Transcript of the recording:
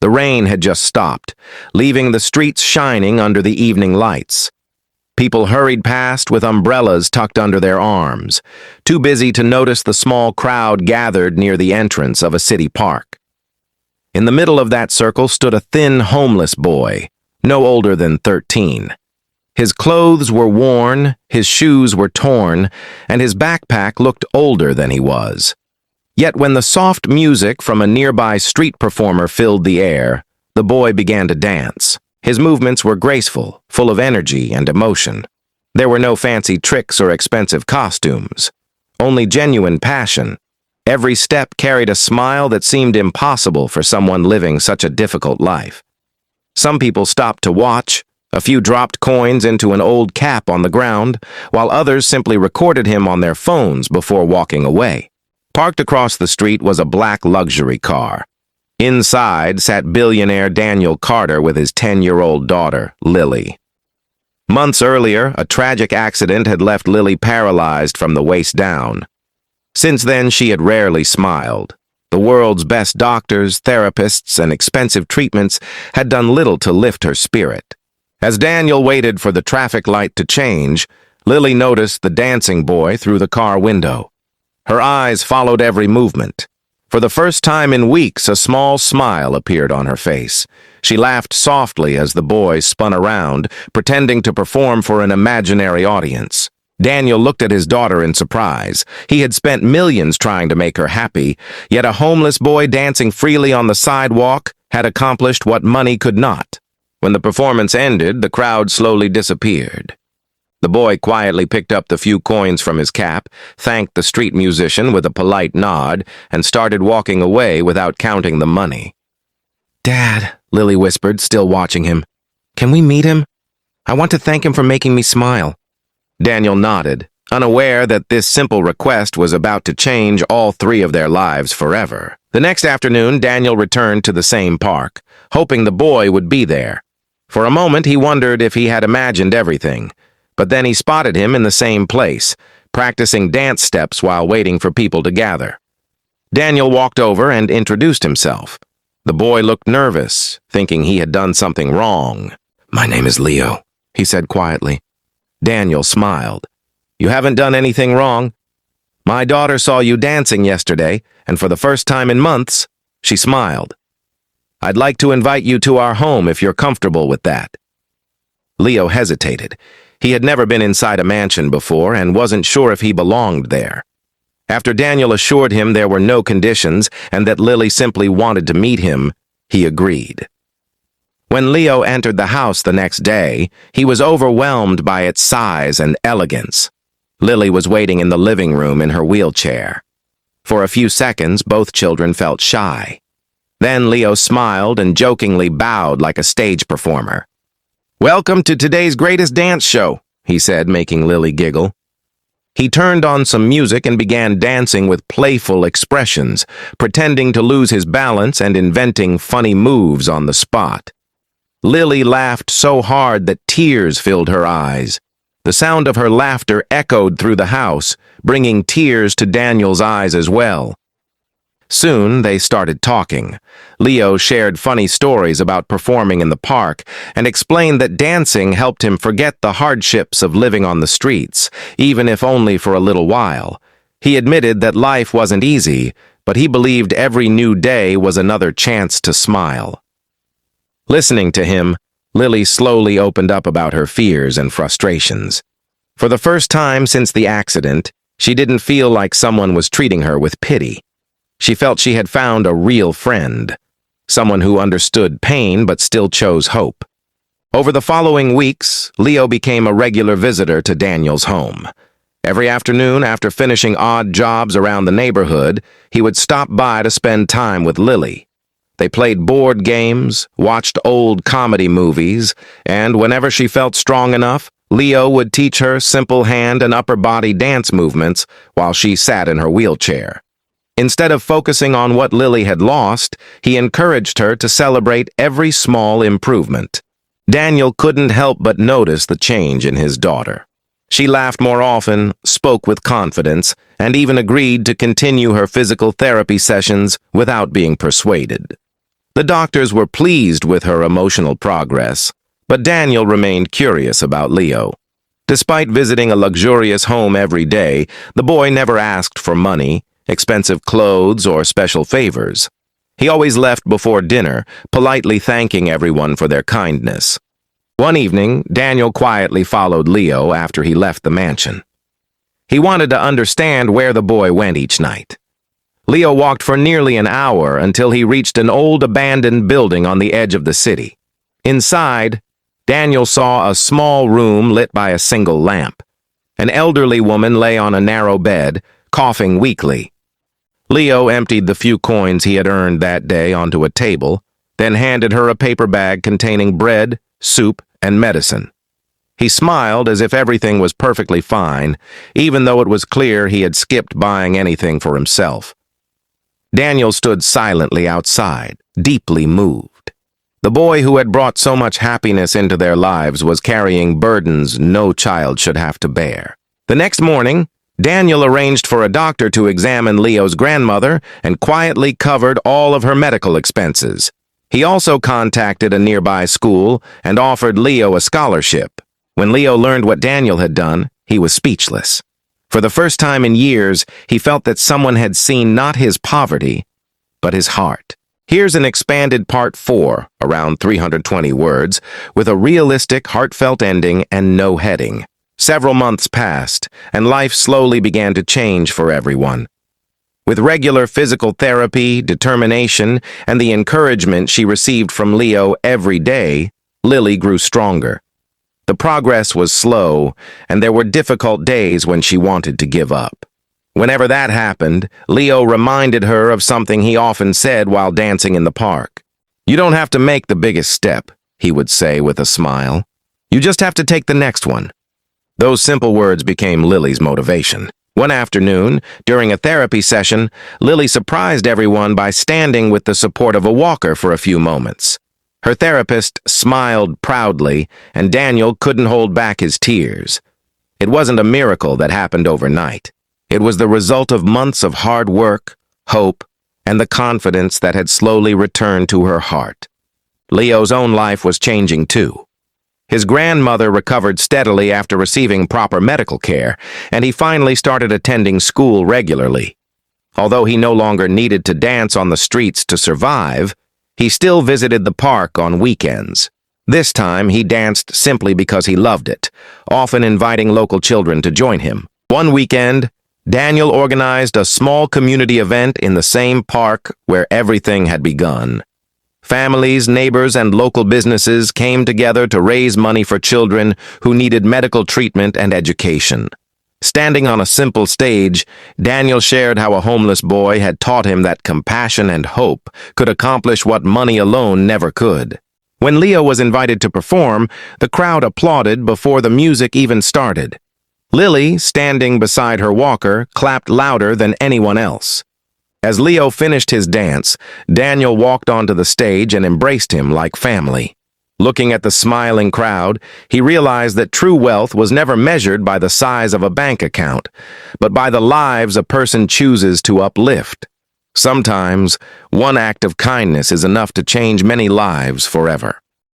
The rain had just stopped, leaving the streets shining under the evening lights. People hurried past with umbrellas tucked under their arms, too busy to notice the small crowd gathered near the entrance of a city park. In the middle of that circle stood a thin, homeless boy, no older than 13. His clothes were worn, his shoes were torn, and his backpack looked older than he was. Yet when the soft music from a nearby street performer filled the air, the boy began to dance. His movements were graceful, full of energy and emotion. There were no fancy tricks or expensive costumes, only genuine passion. Every step carried a smile that seemed impossible for someone living such a difficult life. Some people stopped to watch. A few dropped coins into an old cap on the ground, while others simply recorded him on their phones before walking away. Parked across the street was a black luxury car. Inside sat billionaire Daniel Carter with his 10-year-old daughter, Lily. Months earlier, a tragic accident had left Lily paralyzed from the waist down. Since then, she had rarely smiled. The world's best doctors, therapists, and expensive treatments had done little to lift her spirit. As Daniel waited for the traffic light to change, Lily noticed the dancing boy through the car window. Her eyes followed every movement. For the first time in weeks, a small smile appeared on her face. She laughed softly as the boy spun around, pretending to perform for an imaginary audience. Daniel looked at his daughter in surprise. He had spent millions trying to make her happy, yet a homeless boy dancing freely on the sidewalk had accomplished what money could not. When the performance ended, the crowd slowly disappeared. The boy quietly picked up the few coins from his cap, thanked the street musician with a polite nod, and started walking away without counting the money. "Dad," Lily whispered, still watching him. "Can we meet him? I want to thank him for making me smile." Daniel nodded, unaware that this simple request was about to change all three of their lives forever. The next afternoon, Daniel returned to the same park, hoping the boy would be there. For a moment, he wondered if he had imagined everything. But then he spotted him in the same place, practicing dance steps while waiting for people to gather. Daniel walked over and introduced himself. The boy looked nervous, thinking he had done something wrong. "My name is Leo," he said quietly. Daniel smiled. "You haven't done anything wrong. My daughter saw you dancing yesterday, and for the first time in months, she smiled. I'd like to invite you to our home if you're comfortable with that." Leo hesitated. He had never been inside a mansion before and wasn't sure if he belonged there. After Daniel assured him there were no conditions and that Lily simply wanted to meet him, he agreed. When Leo entered the house the next day, he was overwhelmed by its size and elegance. Lily was waiting in the living room in her wheelchair. For a few seconds, both children felt shy. Then Leo smiled and jokingly bowed like a stage performer. "Welcome to today's greatest dance show," he said, making Lily giggle. He turned on some music and began dancing with playful expressions, pretending to lose his balance and inventing funny moves on the spot. Lily laughed so hard that tears filled her eyes. The sound of her laughter echoed through the house, bringing tears to Daniel's eyes as well. Soon they started talking. Leo shared funny stories about performing in the park and explained that dancing helped him forget the hardships of living on the streets, even if only for a little while. He admitted that life wasn't easy, but he believed every new day was another chance to smile. Listening to him, Lily slowly opened up about her fears and frustrations. For the first time since the accident, she didn't feel like someone was treating her with pity. She felt she had found a real friend, someone who understood pain but still chose hope. Over the following weeks, Leo became a regular visitor to Daniel's home. Every afternoon, after finishing odd jobs around the neighborhood, he would stop by to spend time with Lily. They played board games, watched old comedy movies, and whenever she felt strong enough, Leo would teach her simple hand and upper body dance movements while she sat in her wheelchair. Instead of focusing on what Lily had lost, he encouraged her to celebrate every small improvement. Daniel couldn't help but notice the change in his daughter. She laughed more often, spoke with confidence, and even agreed to continue her physical therapy sessions without being persuaded. The doctors were pleased with her emotional progress, but Daniel remained curious about Leo. Despite visiting a luxurious home every day, the boy never asked for money, expensive clothes, or special favors. He always left before dinner, politely thanking everyone for their kindness. One evening, Daniel quietly followed Leo after he left the mansion. He wanted to understand where the boy went each night. Leo walked for nearly an hour until he reached an old abandoned building on the edge of the city. Inside, Daniel saw a small room lit by a single lamp. An elderly woman lay on a narrow bed, coughing weakly. Leo emptied the few coins he had earned that day onto a table, then handed her a paper bag containing bread, soup, and medicine. He smiled as if everything was perfectly fine, even though it was clear he had skipped buying anything for himself. Daniel stood silently outside, deeply moved. The boy who had brought so much happiness into their lives was carrying burdens no child should have to bear. The next morning, Daniel arranged for a doctor to examine Leo's grandmother and quietly covered all of her medical expenses. He also contacted a nearby school and offered Leo a scholarship. When Leo learned what Daniel had done, he was speechless. For the first time in years, he felt that someone had seen not his poverty, but his heart. Here's an expanded part 4, around 320 words, with a realistic, heartfelt ending and no heading. Several months passed, and life slowly began to change for everyone. With regular physical therapy, determination, and the encouragement she received from Leo every day, Lily grew stronger. The progress was slow, and there were difficult days when she wanted to give up. Whenever that happened, Leo reminded her of something he often said while dancing in the park. "You don't have to make the biggest step," he would say with a smile. "You just have to take the next one." Those simple words became Lily's motivation. One afternoon, during a therapy session, Lily surprised everyone by standing with the support of a walker for a few moments. Her therapist smiled proudly, and Daniel couldn't hold back his tears. It wasn't a miracle that happened overnight. It was the result of months of hard work, hope, and the confidence that had slowly returned to her heart. Leo's own life was changing too. His grandmother recovered steadily after receiving proper medical care, and he finally started attending school regularly. Although he no longer needed to dance on the streets to survive, he still visited the park on weekends. This time, he danced simply because he loved it, often inviting local children to join him. One weekend, Daniel organized a small community event in the same park where everything had begun. Families, neighbors, and local businesses came together to raise money for children who needed medical treatment and education. Standing on a simple stage, Daniel shared how a homeless boy had taught him that compassion and hope could accomplish what money alone never could. When Leo was invited to perform, the crowd applauded before the music even started. Lily, standing beside her walker, clapped louder than anyone else. As Leo finished his dance, Daniel walked onto the stage and embraced him like family. Looking at the smiling crowd, he realized that true wealth was never measured by the size of a bank account, but by the lives a person chooses to uplift. Sometimes, one act of kindness is enough to change many lives forever.